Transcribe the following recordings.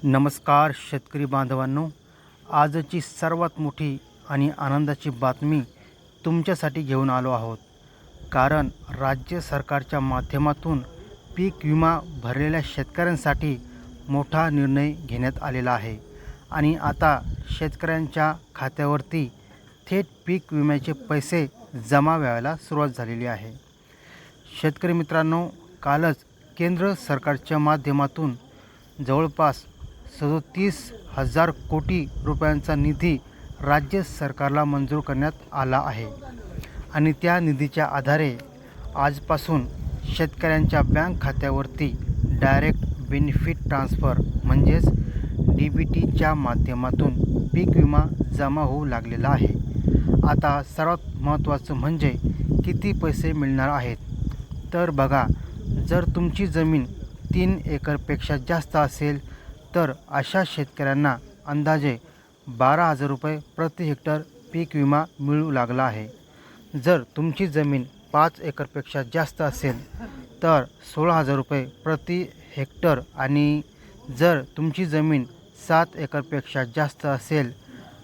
नमस्कार शेतकरी बांधवांनो, आजची सर्वात मोठी आणि आनंदाची बातमी तुमच्यासाठी घेऊन आलो आहोत. कारण राज्य सरकारच्या माध्यमातून पीक विमा भरलेल्या शेतकऱ्यांसाठी मोठा निर्णय घेण्यात आलेला आहे आणि आता शेतकऱ्यांच्या खात्यावरती थेट पीक विम्याचे पैसे जमा व्हायला सुरुवात झालेली आहे. शेतकरी मित्रांनो, कालच केंद्र सरकारच्या माध्यमातून जवळपास 37,000 कोटी रुपयांचा निधी राज्य सरकारला मंजूर करण्यात आला आहे आणि त्या निधीच्या आधारे आजपासून शेतकऱ्यांच्या बँक खात्यावरती डायरेक्ट बेनिफिट ट्रान्सफर म्हणजेच DBTच्या माध्यमातून पीक विमा जमा होऊ लागलेला आहे. आता सर्वात महत्त्वाचं म्हणजे किती पैसे मिळणार आहेत. तर बघा, जर तुमची जमीन 3 एकरपेक्षा जास्त असेल तर अशा शेतकऱ्यांना अंदाजे 12,000 रुपये प्रति हेक्टर पीक विमा मिळू लागला आहे. जर तुमची जमीन 5 एकरपेक्षा जास्त असेल तर 16,000 रुपये प्रति हेक्टर आणि जर तुमची जमीन 7 एकरपेक्षा जास्त असेल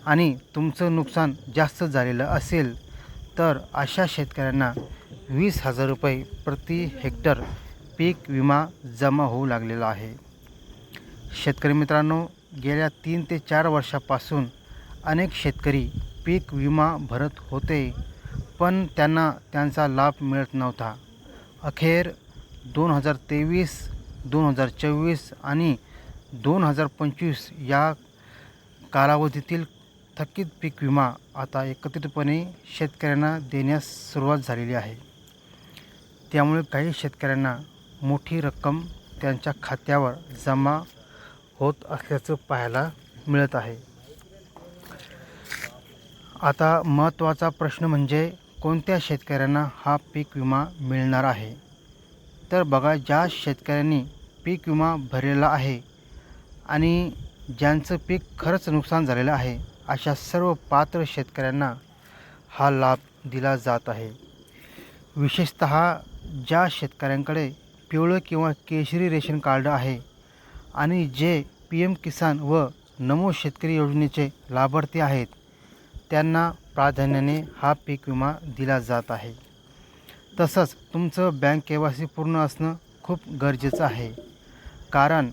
आणि तुमचं नुकसान जास्त झालेलं असेल तर अशा शेतकऱ्यांना 20,000 रुपये प्रति हेक्टर पीक विमा जमा होऊ लागलेला आहे. शेतकरी मित्रांनो, गेल्या 3 ते 4 वर्षापासून अनेक शेतकरी पीक विमा भरत होते, पण त्यांना त्यांचा लाभ मिळत नव्हता. अखेर 2023, 2024 आणि 2025 या कालावधीतील थकीत पीक विमा आता एकत्रितपणे शेतकऱ्यांना देण्यास सुरुवात झालेली आहे. त्यामुळे काही शेतकऱ्यांना मोठी रक्कम त्यांच्या खात्यावर जमा होत असल्याचं पाहायला मिळत आहे. आता महत्त्वाचा प्रश्न म्हणजे कोणत्या शेतकऱ्यांना हा पीक विमा मिळणार आहे. तर बघा, ज्या शेतकऱ्यांनी पीक विमा भरलेला आहे आणि ज्यांचं पीक खरंच नुकसान झालेलं आहे अशा सर्व पात्र शेतकऱ्यांना हा लाभ दिला जात आहे. विशेषतः ज्या शेतकऱ्यांकडे पिवळं किंवा केशरी रेशन कार्ड आहे आणि जे PM किसान व नमो शेतकरी योजनेचे लाभार्थी आहेत त्यांना प्राधान्याने हा पीक विमा दिला जात आहे. तसंच तुमचं बँक KYC पूर्ण असणं खूप गरजेचं आहे. कारण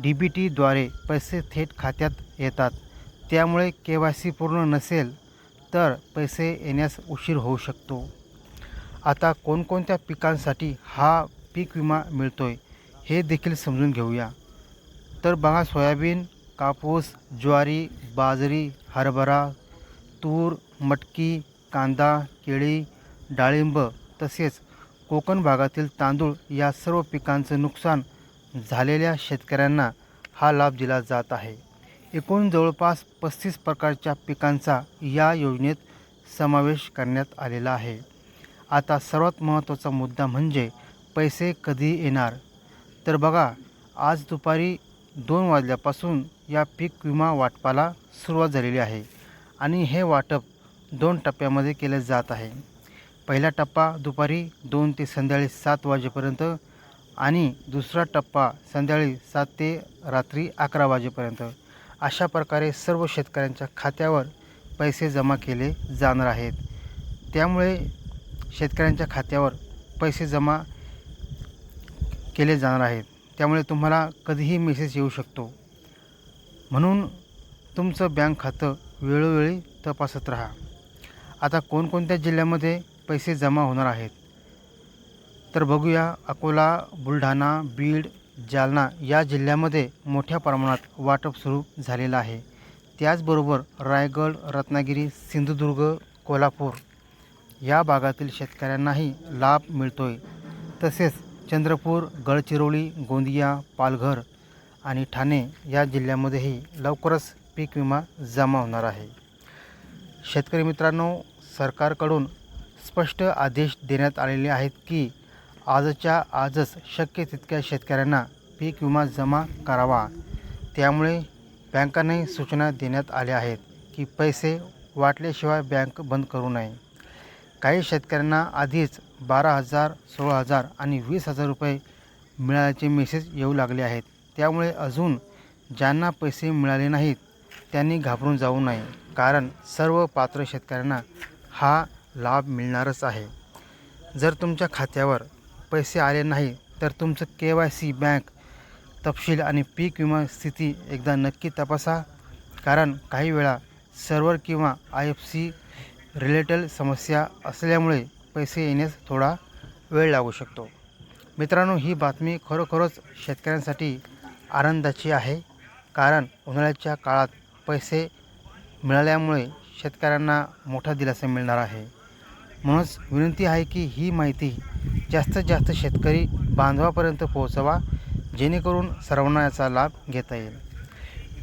DBTद्वारे पैसे थेट खात्यात येतात. त्यामुळे KYC पूर्ण नसेल तर पैसे येण्यास उशीर होऊ शकतो. आता कोणकोणत्या पिकांसाठी हा पीक विमा मिळतोय हे देखील समजून घेऊया. तर बघा, सोयाबीन, कापूस, ज्वारी, बाजरी, हरभरा, तूर, मटकी, कांदा, केळी, डाळिंब तसेच कोकण भागातील तांदूळ या सर्व पिकांचं नुकसान झालेल्या शेतकऱ्यांना हा लाभ दिला जात आहे. एकूण जवळपास 35 प्रकारच्या पिकांचा या योजनेत समावेश करण्यात आलेला आहे. आता सर्वात महत्त्वाचा मुद्दा म्हणजे पैसे कधी येणार. तर बघा, आज दुपारी 2 वाजल्यापासून या पीक विमा वाटपाला सुरुवात झालेली आहे आणि हे वाटप 2 टप्प्यामध्ये केले जात आहे. पहिला टप्पा दुपारी 2 ते संध्याकाळी 7 वाजेपर्यंत आणि दुसरा टप्पा संध्याकाळी 7 ते रात्री 11 वाजेपर्यंत. अशा प्रकारे सर्व शेतकऱ्यांच्या खात्यावर पैसे जमा केले जाणार आहेत. त्यामुळे शेतकऱ्यांच्या खात्यावर पैसे जमा केले जाणार आहेत. त्यामुळे तुम्हाला कधीही मेसेज येऊ शकतो. म्हणून तुमचं बँक खातं वेळोवेळी तपासत राहा. आता कोणकोणत्या जिल्ह्यामध्ये पैसे जमा होणार आहेत तर बघूया. अकोला, बुलढाणा, बीड, जालना या जिल्ह्यामध्ये मोठ्या प्रमाणात वाटप सुरू झालेलं आहे. त्याचबरोबर रायगड, रत्नागिरी, सिंधुदुर्ग, कोल्हापूर या भागातील शेतकऱ्यांनाही लाभ मिळतोय. तसेच चंद्रपूर, गडचिरोली, गोंदिया, पालघर आणि ठाणे या जिल्ह्यामध्येही लवकरच पीक विमा जमा होणार आहे. शेतकरी मित्रांनो, सरकारकडून स्पष्ट आदेश देण्यात आलेले आहेत की आजच्या आजच शक्य तितक्या शेतकऱ्यांना पीक विमा जमा करावा. त्यामुळे बँकांनाही सूचना देण्यात आल्या आहेत की पैसे वाटल्याशिवाय बँक बंद करू नये. काही शेतकऱ्यांना आधीच 12,000, 16,000 आणि 20,000 रुपये मिळाल्याचे मेसेज येऊ लागले आहेत. त्यामुळे अजून ज्यांना पैसे मिळाले नाहीत त्यांनी घाबरून जाऊ नये, कारण सर्व पात्र शेतकऱ्यांना हा लाभ मिळणारच आहे. जर तुमच्या खात्यावर पैसे आले नाही तर तुमचं KYC, बँक तपशील आणि पीक विमा स्थिती एकदा नक्की तपासा, कारण काही वेळा सर्व्हर किंवा IFC रिलेटेड समस्या असल्यामुळे पैसे येण्यास थोडा वेळ लागू शकतो. मित्रांनो, ही बातमी खरोखरच शेतकऱ्यांसाठी आनंदाची आहे, कारण उन्हाळ्याच्या काळात पैसे मिळाल्यामुळे शेतकऱ्यांना मोठा दिलासा मिळणार आहे. म्हणूनच विनंती आहे की ही माहिती जास्तीत जास्त शेतकरी बांधवापर्यंत पोहोचवा, जेणेकरून सर्वांना याचा लाभ घेता येईल.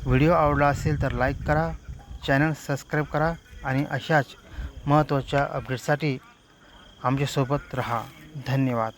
व्हिडिओ आवडला असेल तर लाईक करा, चॅनल सबस्क्राईब करा आणि अशाच महत्त्वाच्या अपडेट्ससाठी आमच्यासोबत रहा. धन्यवाद.